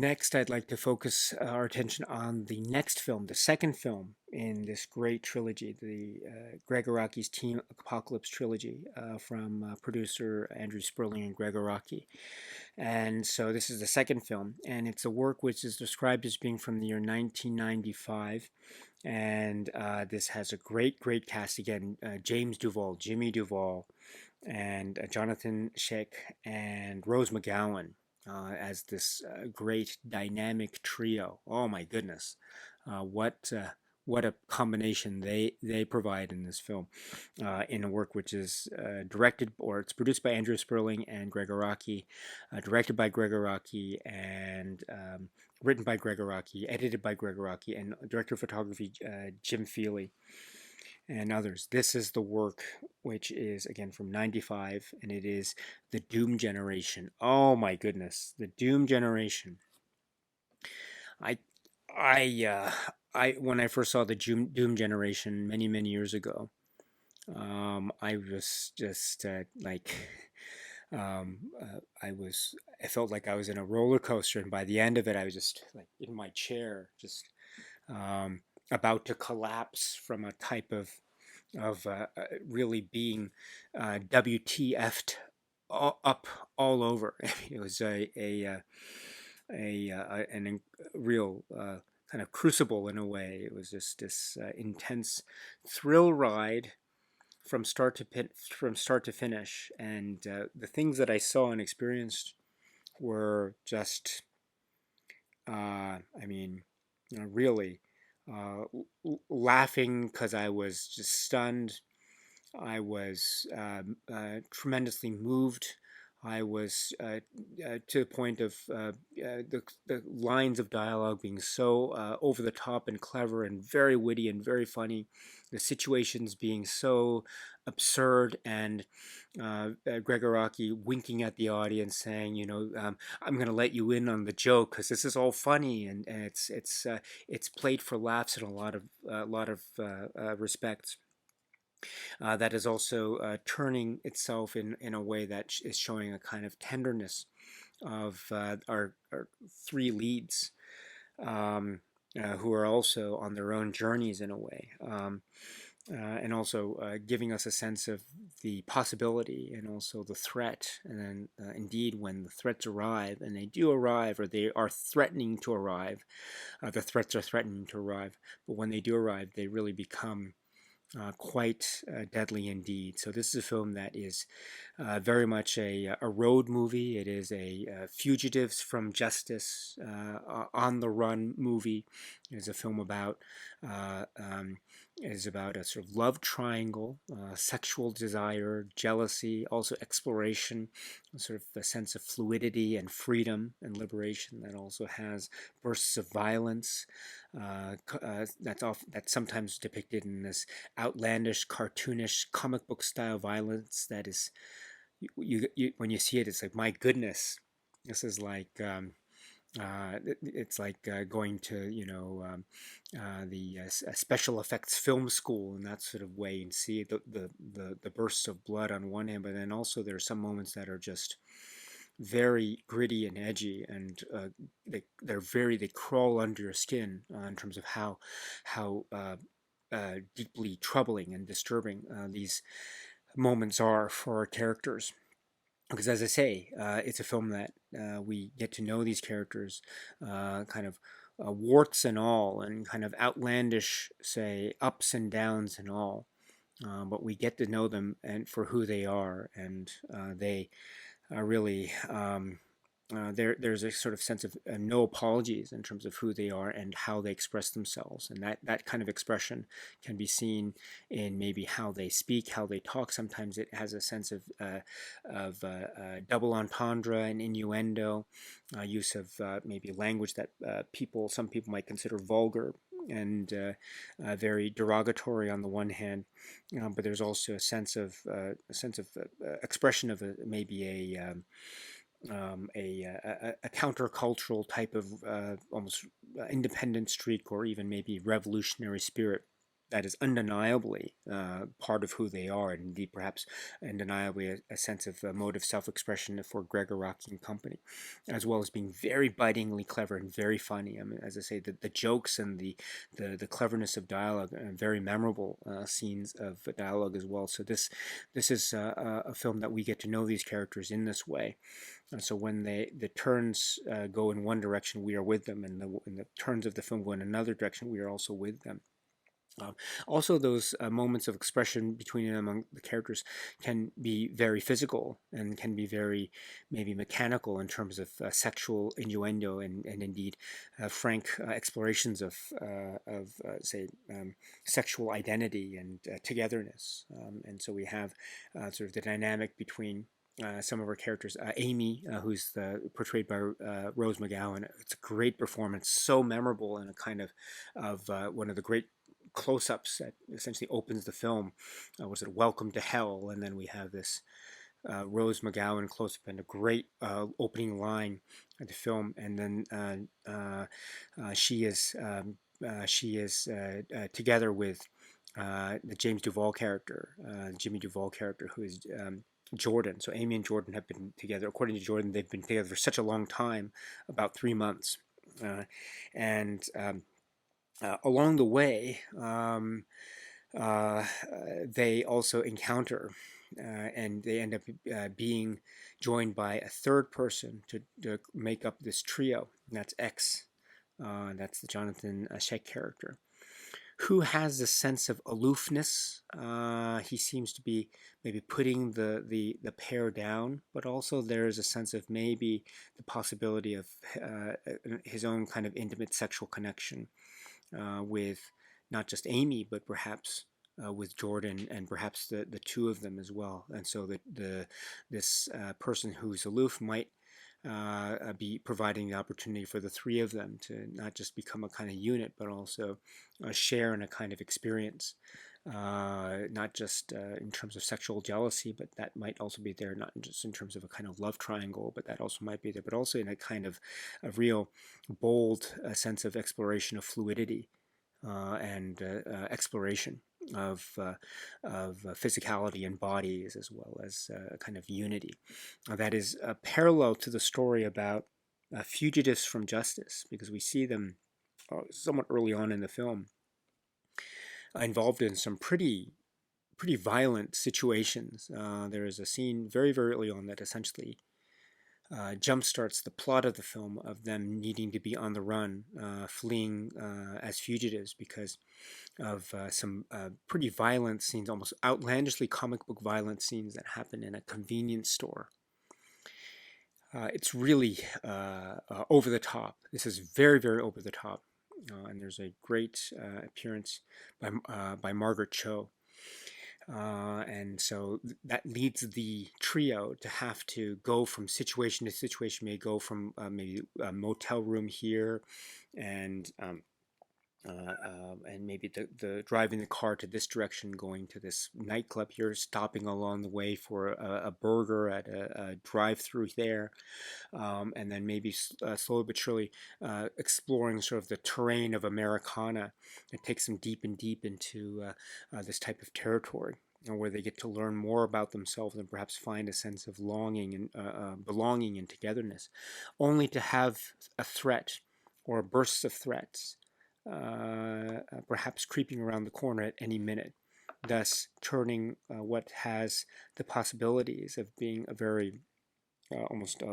next, I'd like to focus our attention on the next film, the second film in this great trilogy, the Gregg Araki's Team Apocalypse trilogy from producer Andrew Sperling and Gregg Araki. And so this is the second film, and it's a work which is described as being from the year 1995. And this has a great, great cast again: James Duvall, Jimmy Duvall, and Jonathan Schick and Rose McGowan as this great dynamic trio. Oh my goodness, what a combination they provide in this film, in a work which is directed, or it's produced by Andrew Sperling and Gregg Araki, directed by Gregg Araki, and written by Gregg Araki, edited by Gregg Araki, and director of photography Jim Feely and others. This is the work which is again from '95, and it is the Doom Generation. Oh my goodness, the Doom Generation. I, I when I first saw the Doom Generation many years ago, I was just I felt like I was in a roller coaster, and by the end of it, I was just like in my chair, just about to collapse from a type of really being WTF'd up all over. It was a real kind of crucible in a way. It was just this intense thrill ride from start to finish, and the things that I saw and experienced were just, I mean, really laughing because I was just stunned. I was tremendously moved. I was to the point of the lines of dialogue being so over the top and clever and very witty and very funny. The situations being so absurd, and Gregg Araki winking at the audience, saying, "I'm going to let you in on the joke because this is all funny, and it's played for laughs in a lot of respects." That is also turning itself in a way that is showing a kind of tenderness of our three leads, who are also on their own journeys in a way, and also giving us a sense of the possibility and also the threat. And then, indeed, when the threats arrive, and they do arrive, or they are threatening to arrive, the threats are threatening to arrive, but when they do arrive, they really become quite deadly indeed. So this is a film that is very much a road movie. It is a fugitives from justice, on the run movie. It is a film about is about a sort of love triangle, sexual desire, jealousy, also exploration, sort of a sense of fluidity and freedom and liberation that also has bursts of violence. That's sometimes depicted in this outlandish, cartoonish, comic book style violence that is, you when you see it, it's like, my goodness, this is like. It's like going to the special effects film school in that sort of way, and see the bursts of blood on one hand, but then also there are some moments that are just very gritty and edgy, and they crawl under your skin in terms of how deeply troubling and disturbing these moments are for our characters. Because, as I say, it's a film that we get to know these characters, kind of warts and all, and kind of outlandish, say, ups and downs and all. But we get to know them and for who they are, and they are really, there's a sort of sense of no apologies in terms of who they are and how they express themselves, and that kind of expression can be seen in maybe how they speak, how they talk. Sometimes it has a sense of double entendre and innuendo, use of maybe language that some people might consider vulgar and very derogatory on the one hand, but there's also a sense of expression of maybe a countercultural type of almost independent streak, or even maybe revolutionary spirit that is undeniably part of who they are, and indeed perhaps undeniably a sense of motive self-expression for Gregg Araki and company, as well as being very bitingly clever and very funny. I mean, as I say, the jokes and the cleverness of dialogue, very memorable scenes of dialogue as well. So this is a film that we get to know these characters in this way. So when the turns go in one direction, we are with them, and the turns of the film go in another direction, we are also with them. Also, those moments of expression between and among the characters can be very physical and can be very maybe mechanical in terms of sexual innuendo and indeed frank explorations of say, sexual identity and togetherness. And so we have sort of the dynamic between some of our characters. Amy, who's portrayed by Rose McGowan. It's a great performance, so memorable, and a kind of one of the great close-ups that essentially opens the film. Was it Welcome to Hell? And then we have this Rose McGowan close-up and a great opening line of the film. And then she is together with the James Duvall character, Jimmy Duvall character, who is Jordan. So Amy and Jordan have been together. According to Jordan, they've been together for such a long time, about 3 months. And along the way, they also encounter and they end up being joined by a third person to make up this trio. And that's X. That's the Jonathan Sheck character, who has a sense of aloofness. He seems to be maybe putting the pair down, but also there's a sense of maybe the possibility of his own kind of intimate sexual connection with not just Amy, but perhaps with Jordan, and perhaps the two of them as well. And so this person who's aloof might be providing the opportunity for the three of them to not just become a kind of unit, but also share in a kind of experience. Not just in terms of sexual jealousy, but that might also be there, not just in terms of a kind of love triangle, but that also might be there, but also in a kind of a real bold sense of exploration of fluidity and exploration of physicality and bodies, as well as a kind of unity. That is parallel to the story about fugitives from justice, because we see them somewhat early on in the film involved in some pretty violent situations. There is a scene very, very early on that essentially jumpstarts the plot of the film, of them needing to be on the run, fleeing as fugitives because of some pretty violent scenes, almost outlandishly comic book violent scenes that happen in a convenience store. It's really over the top. This is very, very over the top. And there's a great appearance by Margaret Cho. And so that leads the trio to have to go from situation to situation. May go from maybe a motel room here, and maybe the driving the car to this direction, going to this nightclub here, stopping along the way for a burger at a drive-through there, and then maybe slowly but surely exploring sort of the terrain of Americana. It takes them deep and deep into this type of territory, where they get to learn more about themselves and perhaps find a sense of longing and belonging and togetherness, only to have a threat or bursts of threats perhaps creeping around the corner at any minute, thus turning what has the possibilities of being a very almost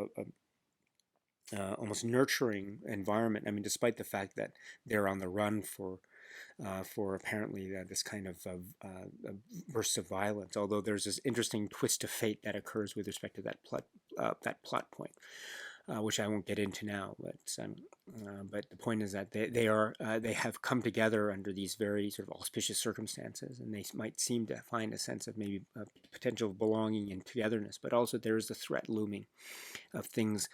almost nurturing environment. I mean, despite the fact that they're on the run for apparently this kind of bursts of violence, although there's this interesting twist of fate that occurs with respect to that plot point. Which I won't get into now, but the point is that they have come together under these very sort of auspicious circumstances, and they might seem to find a sense of maybe potential belonging and togetherness, but also there is the threat looming of things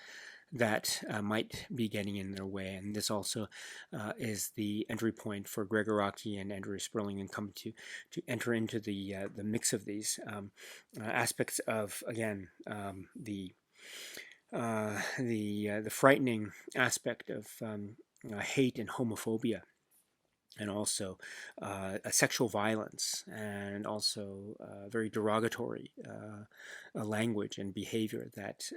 that might be getting in their way. And this also is the entry point for Gregg Araki and Andrea Sperling and come to enter into the mix of these aspects of, again, the frightening aspect of hate and homophobia and also sexual violence, and also very derogatory language and behavior that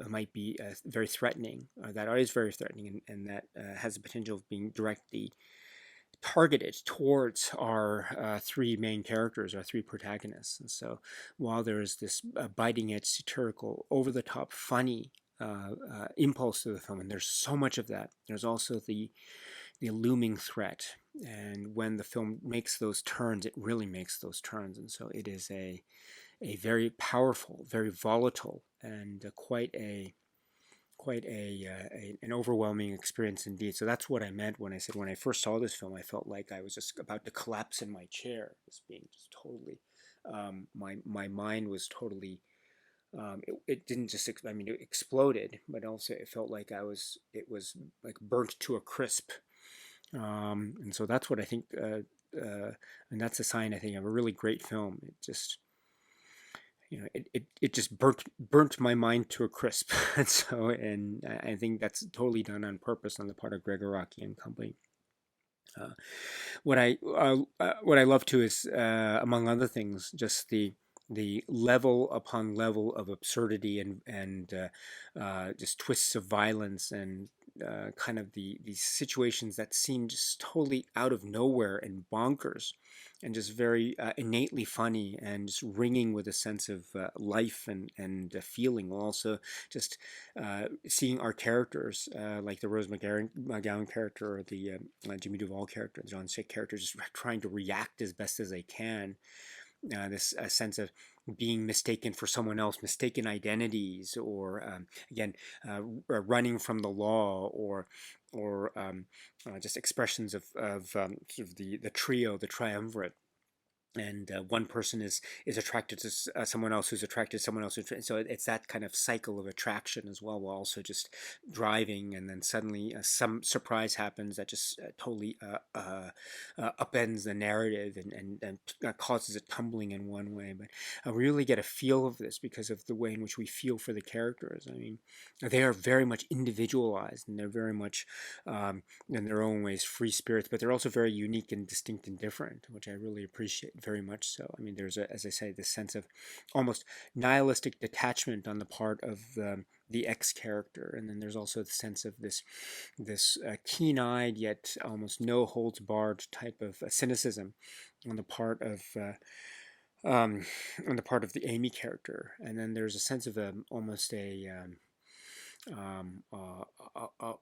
might be very threatening, that is very threatening, and that has the potential of being directly targeted towards our three main characters, our three protagonists. And so while there is this biting edge, satirical, over the top, funny impulse to the film, and there's so much of that, there's also the looming threat. And when the film makes those turns, it really makes those turns. And so it is a very powerful, very volatile, and quite an overwhelming experience indeed. So that's what I meant when I said when I first saw this film, I felt like I was just about to collapse in my chair, just being just totally. My mind was totally. It didn't just. I mean, it exploded, but also it felt like I was. It was like burnt to a crisp. And so that's what I think. And that's a sign, I think, of a really great film. It just it just burnt my mind to a crisp. And so, and I think that's totally done on purpose on the part of Gregg Araki and company. Uh, what I love too is, among other things, just the level upon level of absurdity, and just twists of violence, and kind of these situations that seem just totally out of nowhere and bonkers, and just very innately funny, and just ringing with a sense of life and feeling. Also, just seeing our characters, like the Rose McGowan character, or the Jimmy Duvall character, the John Sick character, just trying to react as best as they can. This sense of being mistaken for someone else, mistaken identities, or again, running from the law, or just expressions of sort of the trio, the triumvirate. And one person is attracted to someone else, who's attracted to someone else, so it's that kind of cycle of attraction as well, while also just driving, and then suddenly some surprise happens that just totally upends the narrative, and causes it tumbling in one way. But I really get a feel of this because of the way in which we feel for the characters. I mean, they are very much individualized, and they're very much in their own ways free spirits, but they're also very unique and distinct and different, which I really appreciate very much so. I mean, there's as I say, this sense of almost nihilistic detachment on the part of the X character, and then there's also the sense of this keen-eyed yet almost no holds barred type of cynicism on the part of. On the part of the Amy character, and then there's a sense of almost um,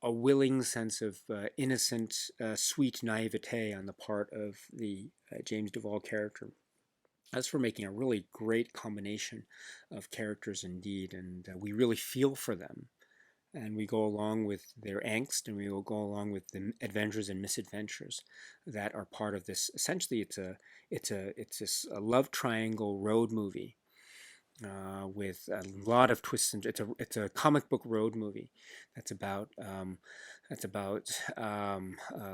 a willing sense of innocent, sweet naivete on the part of the James Duvall character. That's for making a really great combination of characters indeed, and we really feel for them, and we go along with their angst, and we will go along with the adventures and misadventures that are part of this. Essentially, it's this a love triangle road movie with a lot of twists, and it's a comic book road movie that's about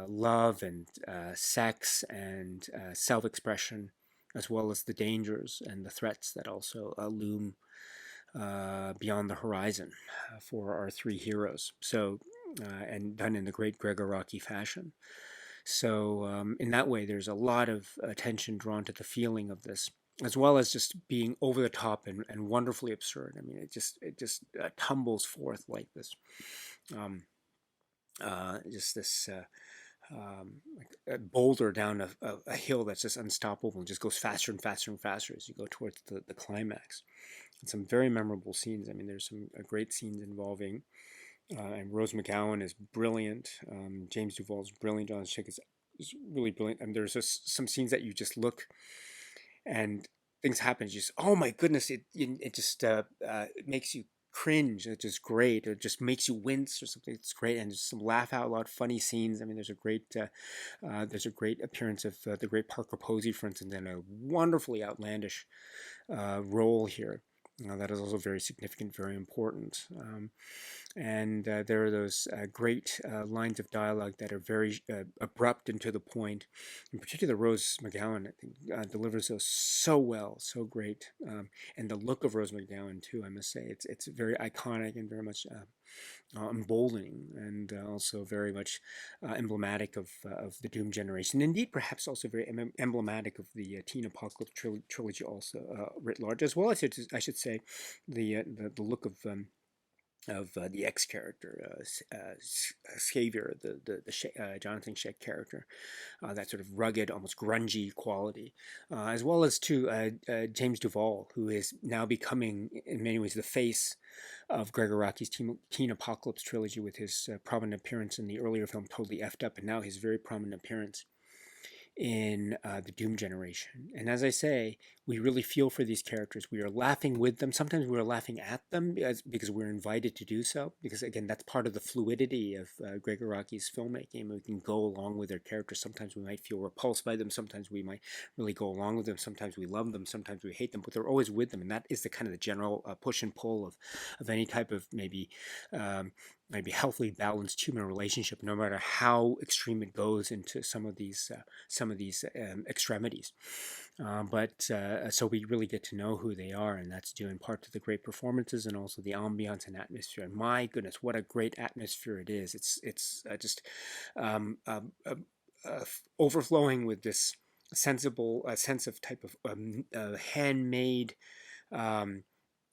love, and sex, and self-expression, as well as the dangers and the threats that also loom beyond the horizon for our three heroes. So, and done in the great Gregg Araki fashion. So, in that way, there's a lot of attention drawn to the feeling of this, as well as just being over the top and wonderfully absurd. I mean, it just tumbles forth like this, um, just this like a boulder down a hill that's just unstoppable, and just goes faster and faster and faster as you go towards the climax. And some very memorable scenes. I mean, there's some great scenes involving. And Rose McGowan is brilliant. James Duvall is brilliant. John Schick is really brilliant. And there's just some scenes that you just look, and things happen. You just, oh my goodness! It just it makes you cringe. It's just great. It just makes you wince or something. It's great, and there's some laugh out loud funny scenes. I mean, there's a great appearance of the great Parker Posey, for instance, in a wonderfully outlandish role here. That is also very significant, very important. And there are those great lines of dialogue that are very abrupt and to the point. In particular, Rose McGowan, I think, delivers those so well, so great. And the look of Rose McGowan, too, I must say, it's very iconic and very much emboldening, and also very much emblematic of the Doom generation. Indeed, perhaps also very emblematic of the Teen Apocalypse trilogy, also writ large, as well as I should say the look of the X character, Xavier, the Jonathan Schaech character, that sort of rugged, almost grungy quality, as well as to James Duval, who is now becoming, in many ways, the face of Gregg Araki's Teen Apocalypse trilogy, with his prominent appearance in the earlier film Totally Effed Up, and now his very prominent appearance in the Doom generation. And as I say, we really feel for these characters. We are laughing with them. Sometimes we're laughing at them because we're invited to do so. Because again, that's part of the fluidity of Gregg Araki's filmmaking. We can go along with their characters. Sometimes we might feel repulsed by them. Sometimes we might really go along with them. Sometimes we love them. Sometimes we hate them. But they're always with them, and that is the kind of the general push and pull of any type of maybe healthily balanced human relationship, no matter how extreme it goes into some of these extremities. So we really get to know who they are, and that's due in part to the great performances and also the ambiance and atmosphere. And my goodness, what a great atmosphere it is! It's just overflowing with this sense of type of handmade.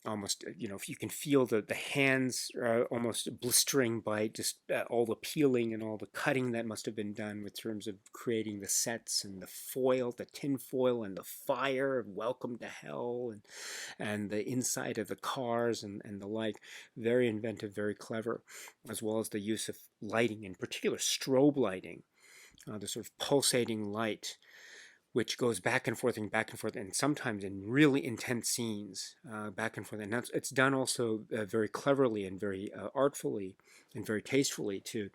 Almost, if you can feel the hands almost blistering by just all the peeling and all the cutting that must have been done with terms of creating the sets and the foil, the tin foil, and the fire, welcome to hell, and the inside of the cars and the like. Very inventive, very clever, as well as the use of lighting, in particular strobe lighting, the sort of pulsating light, which goes back and forth and back and forth, and sometimes in really intense scenes, back and forth. And it's done also very cleverly and very artfully and very tastefully to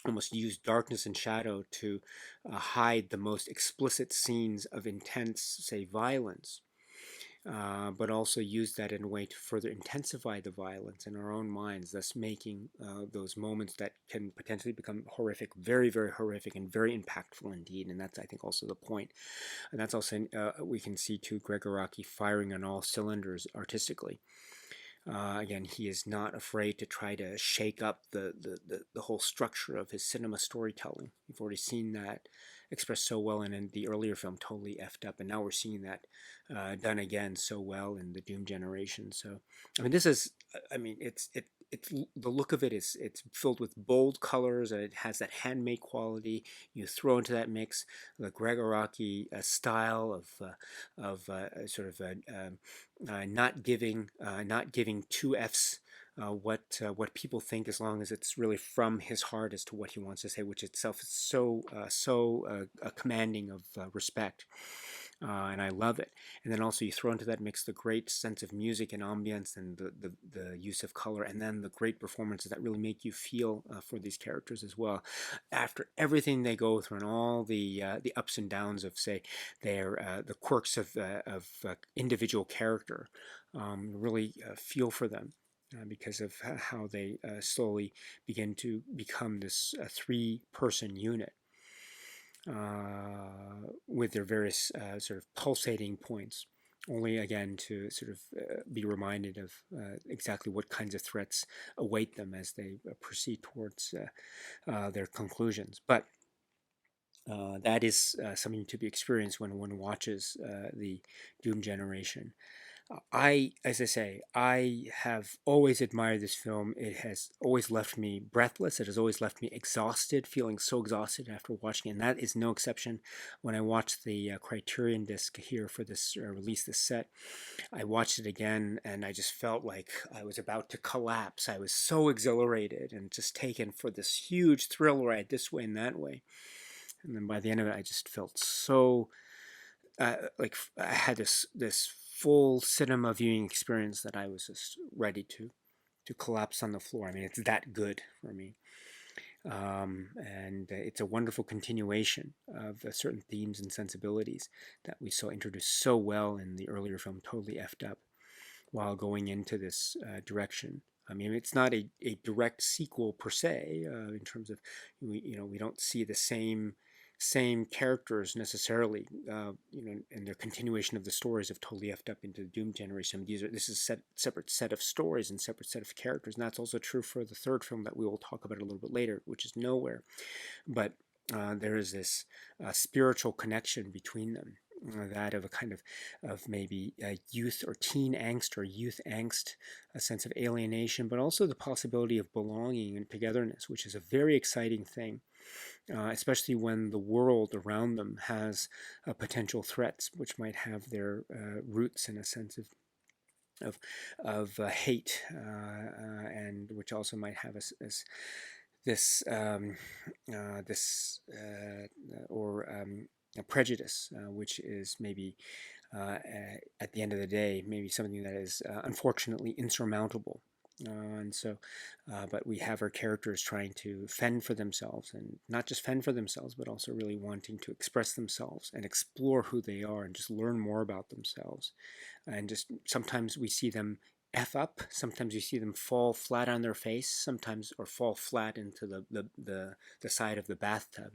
almost use darkness and shadow to hide the most explicit scenes of intense, say, violence. But also use that in a way to further intensify the violence in our own minds, thus making those moments that can potentially become horrific, very, very horrific, and very impactful indeed. And that's, I think, also the point. And that's also, we can see, too, Gregg Araki firing on all cylinders artistically. Again, he is not afraid to try to shake up the whole structure of his cinema storytelling. You've already seen that expressed so well in the earlier film, Totally Effed Up, and now we're seeing that done again so well in the Doom generation. So, I mean, this is, I mean, it's the look of it is, it's filled with bold colors, and it has that handmade quality. You throw into that mix the Gregg Araki style of sort of not giving two F's what people think, as long as it's really from his heart as to what he wants to say, which itself is so commanding of respect. And I love it. And then also you throw into that mix the great sense of music and ambience, and the use of color, and then the great performances that really make you feel for these characters as well. After everything they go through and all the ups and downs of, say, the quirks of individual character, really feel for them. Because of how they slowly begin to become this three-person unit with their various sort of pulsating points, only again to sort of be reminded of exactly what kinds of threats await them as they proceed towards their conclusions. But that is something to be experienced when one watches the Doom generation. As I say, I have always admired this film. It has always left me breathless. It has always left me exhausted, feeling so exhausted after watching it. And that is no exception when I watched the Criterion disc here for this release, this set. I watched it again, and I just felt like I was about to collapse. I was so exhilarated and just taken for this huge thrill ride this way and that way. And then by the end of it, I just felt so like I had this full cinema viewing experience that I was just ready to collapse on the floor. I mean, it's that good for me. And it's a wonderful continuation of certain themes and sensibilities that we saw introduced so well in the earlier film, Totally Effed Up, while going into this direction. I mean, it's not a direct sequel per se, in terms of we don't see the same same characters necessarily, and their continuation of the stories have totally effed up into the Doom generation. This is a separate set of stories and separate set of characters, and that's also true for the third film that we will talk about a little bit later, which is Nowhere. But there is this spiritual connection between them, that of a kind of maybe youth or teen angst or youth angst, a sense of alienation, but also the possibility of belonging and togetherness, which is a very exciting thing, especially when the world around them has potential threats, which might have their roots in a sense of hate, and which also might have this this or a prejudice, which is maybe at the end of the day maybe something that is unfortunately insurmountable. And so, but we have our characters trying to fend for themselves, and not just fend for themselves, but also really wanting to express themselves and explore who they are and just learn more about themselves. And just sometimes we see them F up, sometimes you see them fall flat on their face, sometimes, or fall flat into the side of the bathtub,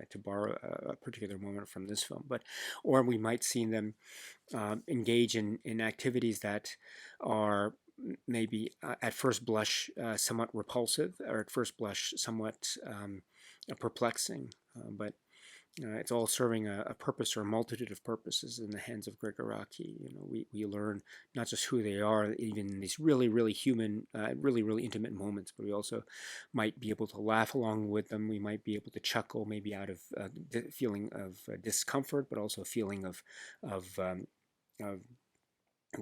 to borrow a particular moment from this film. But, or we might see them engage in activities that are maybe at first blush somewhat repulsive, or at first blush somewhat perplexing, but it's all serving a purpose or a multitude of purposes in the hands of Gregg Araki. We learn not just who they are, even in these really, really human, really, really intimate moments, but we also might be able to laugh along with them. We might be able to chuckle, maybe out of the feeling of discomfort, but also a feeling of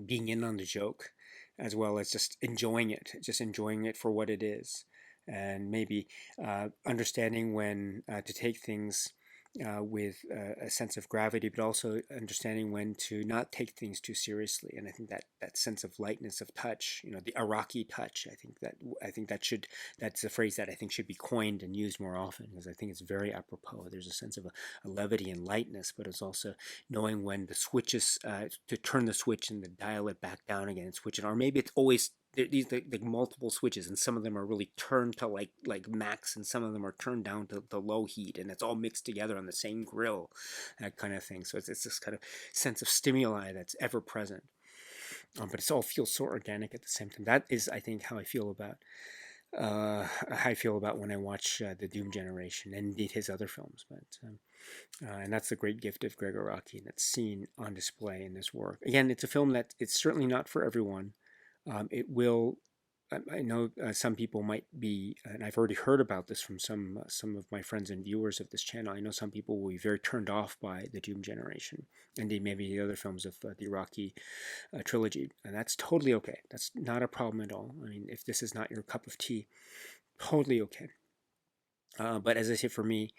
being in on the joke, as well as just enjoying it for what it is, and maybe understanding when to take things with a sense of gravity, but also understanding when to not take things too seriously. And I think that sense of lightness of touch, the Araki touch, I think that's a phrase that I think should be coined and used more often, because I think it's very apropos. There's a sense of a levity and lightness, but it's also knowing when the switches to turn the switch and to dial it back down again and switch it, or maybe it's always these the multiple switches, and some of them are really turned to like max, and some of them are turned down to the low heat, and it's all mixed together on the same grill, that kind of thing. So it's this kind of sense of stimuli that's ever present, but it all feels so organic at the same time. That is, I think, how I feel about when I watch the Doom generation, and indeed his other films. But and that's the great gift of Gregg Araki, and it's seen on display in this work. Again, it's a film that it's certainly not for everyone. It will. I know some people might be, and I've already heard about this from some of my friends and viewers of this channel. I know some people will be very turned off by the Doom generation, and maybe the other films of the Araki trilogy, and that's totally okay. That's not a problem at all. I mean, if this is not your cup of tea, totally okay. But as I say, for me,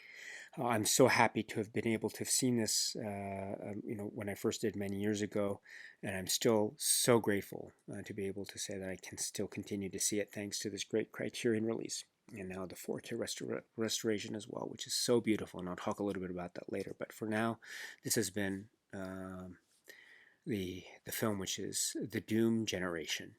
I'm so happy to have been able to have seen this, when I first did many years ago, and I'm still so grateful to be able to say that I can still continue to see it thanks to this great Criterion release, and now the 4K restoration as well, which is so beautiful, and I'll talk a little bit about that later. But for now, this has been the film, which is the Doom generation.